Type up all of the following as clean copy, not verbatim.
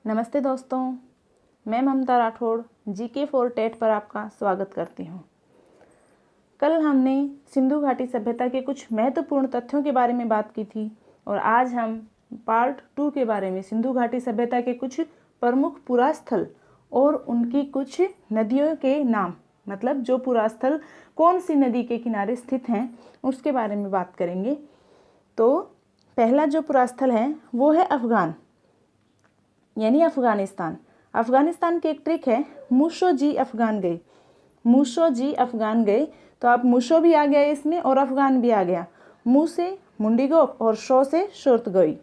नमस्ते दोस्तों, मैं ममता राठौड़ जीके फॉर टेट पर आपका स्वागत करती हूँ। कल हमने सिंधु घाटी सभ्यता के कुछ महत्वपूर्ण तथ्यों के बारे में बात की थी और आज हम पार्ट 2 के बारे में सिंधु घाटी सभ्यता के कुछ प्रमुख पुरास्थल और उनकी कुछ नदियों के नाम, मतलब जो पुरास्थल कौन सी नदी के किनारे स्थित हैं उसके बारे में बात करेंगे। तो पहला जो पुरास्थल है वो है अफगान यानी अफ़गानिस्तान। अफ़गानिस्तान की एक ट्रिक है, मूशो जी अफ़गान गए। मूशो जी अफ़गान गए, तो आप मूशो भी आ गया इसमें और अफ़गान भी आ गया। मू से मुंडीगोक और शो से शुर्तगोई।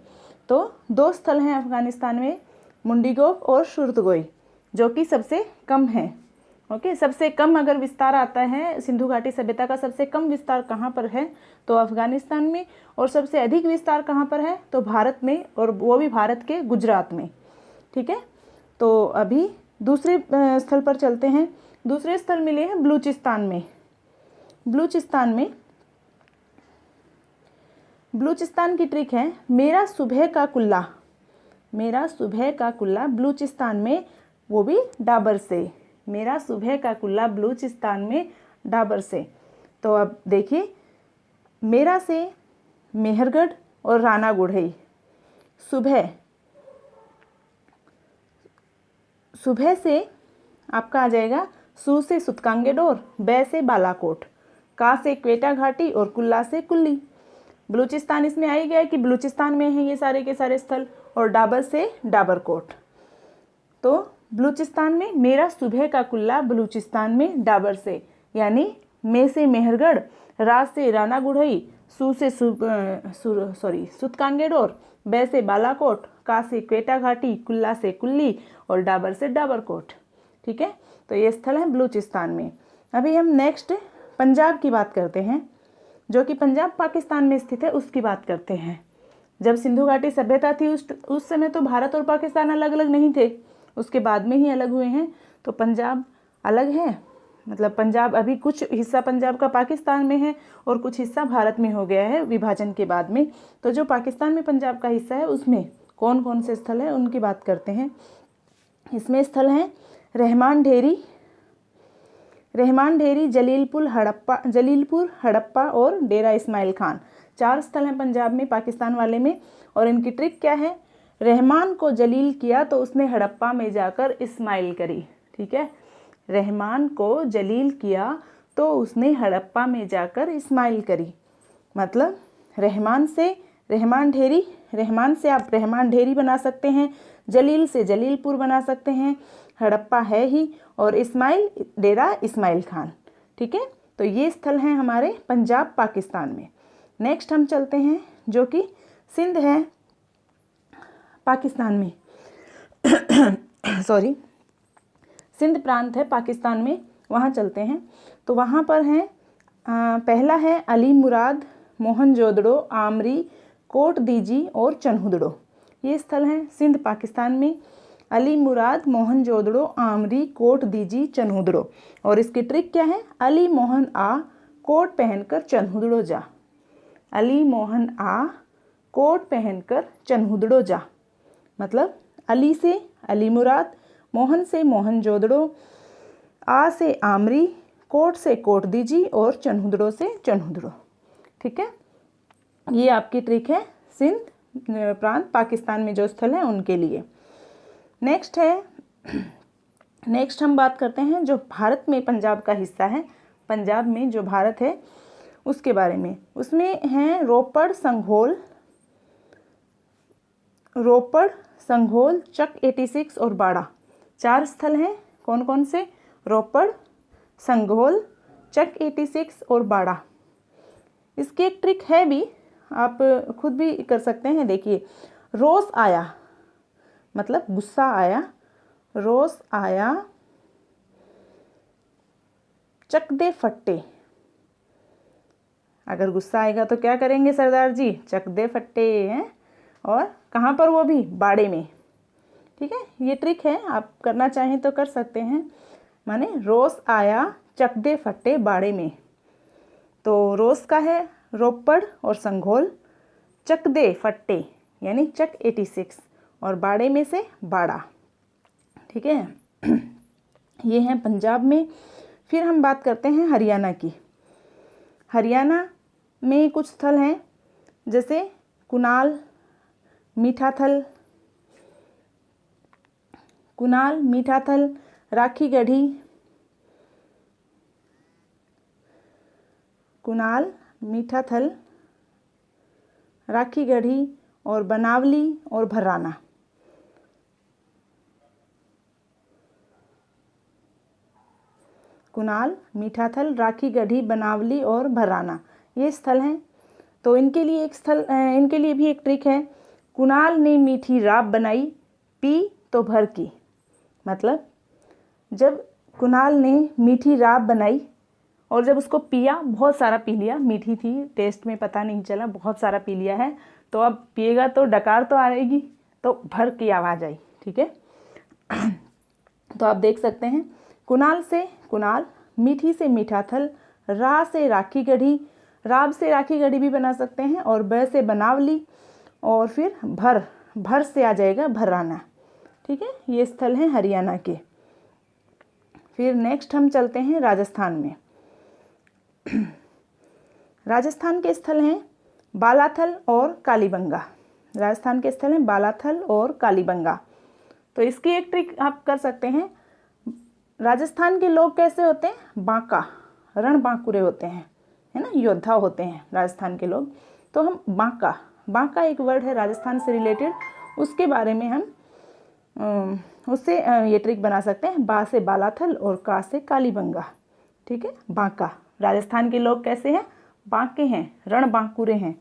तो दो स्थल हैं अफ़गानिस्तान में, मुंडीगोक और शुर्तगोई, जो कि सबसे कम है। ओके, सबसे कम अगर विस्तार आता है सिंधु घाटी सभ्यता का, सबसे कम विस्तार कहाँ पर है तो अफ़गानिस्तान में, और सबसे अधिक विस्तार कहाँ पर है तो भारत में, और वो भी भारत के गुजरात में। ठीक है, तो अभी दूसरे स्थल पर चलते हैं। दूसरे स्थल मिले हैं बलूचिस्तान में। बलूचिस्तान की ट्रिक है, मेरा सुबह का कुल्ला। मेरा सुबह का कुल्ला बलूचिस्तान में, वो भी डाबर से। मेरा सुबह का कुल्ला बलूचिस्तान में डाबर से। तो अब देखिए, मेरा से मेहरगढ़ और राना गुढ़ई। सुबह से आपका आ जाएगा सू से सुतकांगेडोर, बै से बालाकोट, का से क्वेटा घाटी और कुल्ला से कुल्ली। बलूचिस्तान इसमें आ ही गया कि बलूचिस्तान में है ये सारे के सारे स्थल, और डाबर से डाबरकोट। तो बलूचिस्तान में मेरा सुबह का कुल्ला बलूचिस्तान में डाबर से, यानी मे से मेहरगढ़, रा से राना गुढ़ई, सू से सुतकांगेडोर, बै से बालाकोट, का से क्वेटा घाटी, कुल्ला से कुल्ली और डाबर से डाबरकोट। ठीक है, तो ये स्थल है बलूचिस्तान में। अभी हम नेक्स्ट पंजाब की बात करते हैं, जो कि पंजाब पाकिस्तान में स्थित है, उसकी बात करते हैं। जब सिंधु घाटी सभ्यता थी उस समय तो भारत और पाकिस्तान अलग अलग नहीं थे, उसके बाद में ही अलग हुए हैं। तो पंजाब अलग है, मतलब पंजाब अभी कुछ हिस्सा पंजाब का पाकिस्तान में है और कुछ हिस्सा भारत में हो गया है विभाजन के बाद में। तो जो पाकिस्तान में पंजाब का हिस्सा है उसमें कौन कौन से स्थल हैं उनकी बात करते हैं। इसमें स्थल हैं रहमान ढेरी, जलीलपुर हड़प्पा और डेरा इस्माइल खान। 4 स्थल हैं पंजाब में, पाकिस्तान वाले में। और इनकी ट्रिक क्या है, रहमान को जलील किया तो उसने हड़प्पा में जाकर इस्माइल करी। ठीक है, रहमान को जलील किया तो उसने हड़प्पा में जाकर इस्माइल करी। मतलब रहमान से आप रहमान ढेरी बना सकते हैं, जलील से जलीलपुर बना सकते हैं, हड़प्पा है ही, और इस्माइल डेरा इस्माइल खान। ठीक है, तो ये स्थल हैं हमारे पंजाब पाकिस्तान में। नेक्स्ट हम चलते हैं, जो कि सिंध है पाकिस्तान में सिंध प्रांत है पाकिस्तान में, वहाँ चलते हैं। तो वहाँ पर हैं, पहला है अली मुराद, मोहनजोदड़ो, आमरी, कोट दीजी और चन्हुदड़ो। ये स्थल हैं सिंध पाकिस्तान में, अली मुराद, मोहनजोदड़ो, आमरी, कोट दीजी, चन्हुदड़ो। और इसकी ट्रिक क्या है, अली मोहन आ, कोट पहनकर चन्हुदड़ो जा। अली मोहन आ, कोट पहनकर चन्हुदड़ो जा। मतलब अली से अली मुराद, मोहन से मोहनजोदड़ो, आ से आमरी, कोट से कोट दीजी और चन्हुदड़ो से चन्हुदड़ो। ठीक है, ये आपकी ट्रिक है सिंध प्रांत पाकिस्तान में जो स्थल है उनके लिए। नेक्स्ट हम बात करते हैं जो भारत में पंजाब का हिस्सा है, पंजाब में जो भारत है उसके बारे में। उसमें हैं रोपड़, संघोल, चक 86 और बाड़ा। 4 स्थल हैं, कौन कौन से, रोपड़, संघोल, चक 86 और बाड़ा। इसकी एक ट्रिक है भी, आप खुद भी कर सकते हैं। देखिए, रोष आया मतलब गुस्सा आया, रोष आया, चक दे फट्टे। अगर गुस्सा आएगा तो क्या करेंगे सरदार जी, चक दे फट्टे हैं, और कहाँ पर, वो भी बाड़े में। ठीक है, ये ट्रिक है, आप करना चाहें तो कर सकते हैं। माने रोष आया, चक दे फट्टे बाड़े में। तो रोष का है रोपड़ और संघोल, चक दे फट्टे यानी चक 86, और बाड़े में से बाड़ा, ठीक है। ये हैं पंजाब में। फिर हम बात करते हैं हरियाणा की। हरियाणा में कुछ स्थल हैं जैसे कुनाल, मीठाथल, राखी गढ़ी, कुनाल, मीठाथल, राखी गढ़ी और बनावली और भर्राना। कुनाल, मीठाथल, राखी गढ़ी, बनावली और भर्राना ये स्थल हैं। तो इनके लिए भी एक ट्रिक है। कुनाल ने मीठी राब बनाई, पी तो भर की। मतलब जब कुनाल ने मीठी राब बनाई और जब उसको पिया, बहुत सारा पी लिया, मीठी थी, टेस्ट में पता नहीं चला, बहुत सारा पी लिया है, तो अब पिएगा तो डकार तो आएगी, तो भर की आवाज़ आई, ठीक है। तो आप देख सकते हैं कुनाल से कुनाल, मीठी से मीठाथल, रा से राखी गढ़ी, राब से राखी गढ़ी भी बना सकते हैं, और ब से बनावली, और फिर भर से आ जाएगा भर्राना, ठीक है। ये स्थल हैं हरियाणा के। फिर नेक्स्ट हम चलते हैं राजस्थान में। राजस्थान के स्थल हैं बालाथल और कालीबंगा। राजस्थान के स्थल हैं बालाथल और कालीबंगा। तो इसकी एक ट्रिक आप कर सकते हैं। राजस्थान के लोग कैसे होते हैं? बांका, रणबांकुरे होते हैं, है ना, योद्धा होते हैं राजस्थान के लोग। तो हम बांका एक वर्ड है राजस्थान से रिलेटेड, उसके बारे में हम उससे ये ट्रिक बना सकते हैं। बा से बालाथल और का से कालीबंगा, ठीक है। बांका, राजस्थान के लोग कैसे हैं? बांके हैं, रणबांकुरे हैं।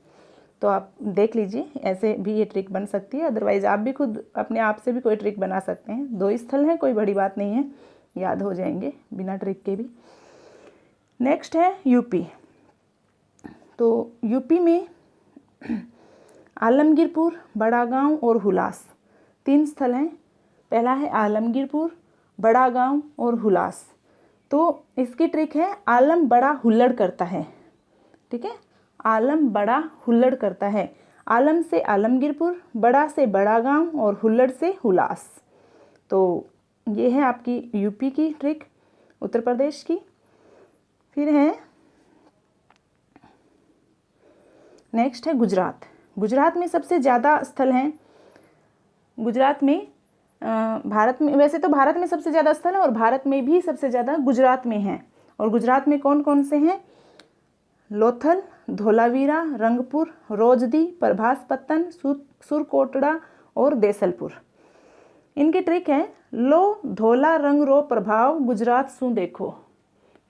तो आप देख लीजिए, ऐसे भी ये ट्रिक बन सकती है। अदरवाइज आप भी खुद अपने आप से भी कोई ट्रिक बना सकते हैं। 2 स्थल हैं, कोई बड़ी बात नहीं है, याद हो जाएंगे बिना ट्रिक के भी। नेक्स्ट है यूपी। तो यूपी में आलमगीरपुर, बड़ा गांव और हुलास 3 स्थल हैं। पहला है आलमगीरपुर, बड़ा गांव और हुलास। तो इसकी ट्रिक है, आलम बड़ा हुल्लड़ करता है, ठीक है। आलम बड़ा हुल्लड़ करता है। आलम से आलमगीरपुर, बड़ा से बड़ा गांव और हुल्लड़ से हुलास। तो ये है आपकी यूपी की ट्रिक, उत्तर प्रदेश की। फिर है नेक्स्ट है गुजरात। गुजरात में सबसे ज़्यादा स्थल हैं। गुजरात में भारत में, वैसे तो भारत में सबसे ज़्यादा स्थल है और भारत में भी सबसे ज़्यादा गुजरात में हैं। और गुजरात में कौन कौन से हैं? लोथल, धोलावीरा, रंगपुर, रोजदी, प्रभास पत्तन, सुरकोटड़ा और देसलपुर। इनकी ट्रिक है, लो धोला रंग रो प्रभाव गुजरात सु देखो।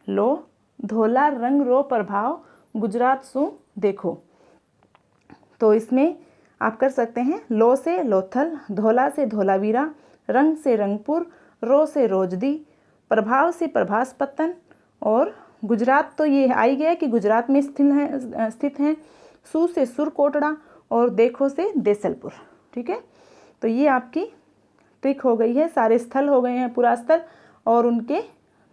लो धोला रंग रो प्रभाव गुजरात सु देखो। तो इसमें आप कर सकते हैं, लो से लोथल, धोला से धोलावीरा, रंग से रंगपुर, रो से रोजदी, प्रभाव से प्रभास पत्तन, और गुजरात तो ये आ ही गया कि गुजरात में स्थित हैं। सु से सुरकोटड़ा और देखो से देसलपुर, ठीक है। तो ये आपकी ट्रिक हो गई है। सारे स्थल हो गए हैं, पुरास्थल, और उनके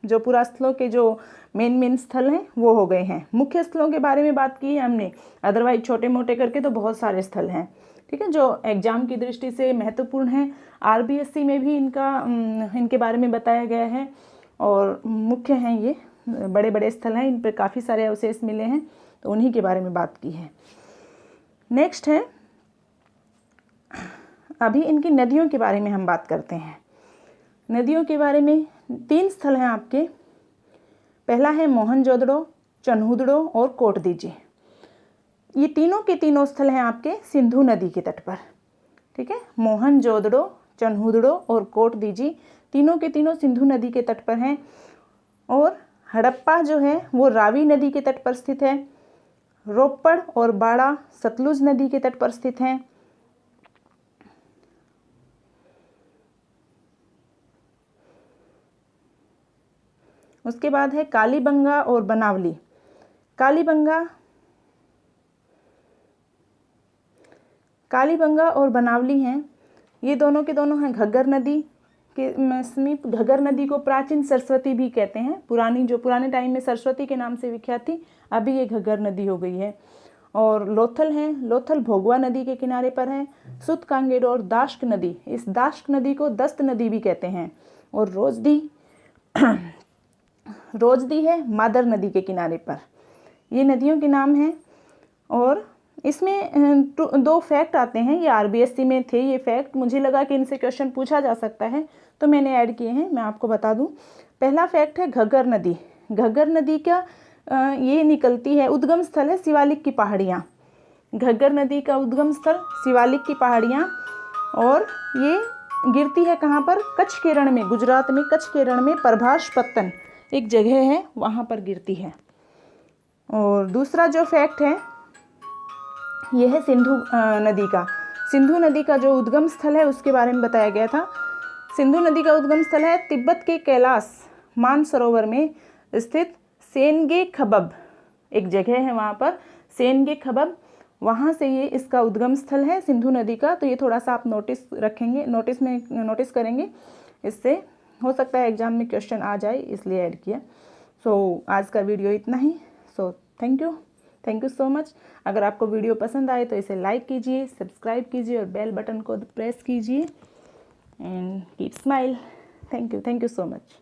जो पुरास्थलों के जो मेन स्थल हैं वो हो गए हैं। मुख्य स्थलों के बारे में बात की है हमने, अदरवाइज छोटे मोटे करके तो बहुत सारे स्थल हैं, ठीक है, जो एग्जाम की दृष्टि से महत्वपूर्ण हैं। आरबीएससी में भी इनके बारे में बताया गया है, और मुख्य हैं ये, बड़े बड़े स्थल हैं, इन पर काफ़ी सारे अवशेष मिले हैं, तो उन्हीं के बारे में बात की है। नेक्स्ट है, अभी इनकी नदियों के बारे में हम बात करते हैं। नदियों के बारे में 3 स्थल हैं आपके। पहला है मोहनजोदड़ो, चन्हूदड़ो और कोटदीजी। ये तीनों के तीनों स्थल हैं आपके सिंधु नदी के तट पर, ठीक है। मोहनजोदड़ो, चन्हूदड़ो और कोटदीजी तीनों के तीनों सिंधु नदी के तट पर हैं। और हड़प्पा जो है वो रावी नदी के तट पर स्थित है। रोपड़ और बाड़ा सतलुज नदी के तट पर स्थित हैं। उसके बाद है कालीबंगा और बनावली। कालीबंगा और बनावली हैं, ये दोनों के दोनों हैं घग्गर नदी के समीप। घग्गर नदी को प्राचीन सरस्वती भी कहते हैं। पुराने टाइम में सरस्वती के नाम से विख्यात थी, अभी ये घग्गर नदी हो गई है। और लोथल है, लोथल भोगवा नदी के किनारे पर है। सुतकांगेड़ और दाश्क नदी, इस दाश्क नदी को दस्त नदी भी कहते हैं। और रोजदी रोजदी है मादर नदी के किनारे पर। ये नदियों के नाम हैं। और इसमें 2 फैक्ट आते हैं, ये आरबीएससी में थे ये फैक्ट, मुझे लगा कि इनसे क्वेश्चन पूछा जा सकता है तो मैंने ऐड किए हैं, मैं आपको बता दूं। पहला फैक्ट है घग्गर नदी। घग्गर नदी का ये निकलती है, उद्गम स्थल है शिवालिक की पहाड़ियाँ। घग्गर नदी का उद्गम स्थल शिवालिक की पहाड़ियाँ, और ये गिरती है कहाँ पर? कच्छ के रण में, गुजरात में कच्छ के रण में प्रभास पत्तन एक जगह है, वहाँ पर गिरती है। और दूसरा जो फैक्ट है ये है सिंधु नदी का। सिंधु नदी का जो उद्गम स्थल है उसके बारे में बताया गया था। सिंधु नदी का उद्गम स्थल है तिब्बत के कैलाश मानसरोवर में स्थित सेनगे खबब, एक जगह है वहाँ पर सेनगे खबब, वहाँ से ये इसका उद्गम स्थल है सिंधु नदी का। तो ये थोड़ा सा आप नोटिस रखेंगे, नोटिस करेंगे, इससे हो सकता है एग्जाम में क्वेश्चन आ जाए, इसलिए ऐड किया। सो आज का वीडियो इतना ही। So thank you so much. अगर आपको वीडियो पसंद आए तो इसे लाइक कीजिए, सब्सक्राइब कीजिए और बेल बटन को प्रेस कीजिए and keep smile. Thank you so much.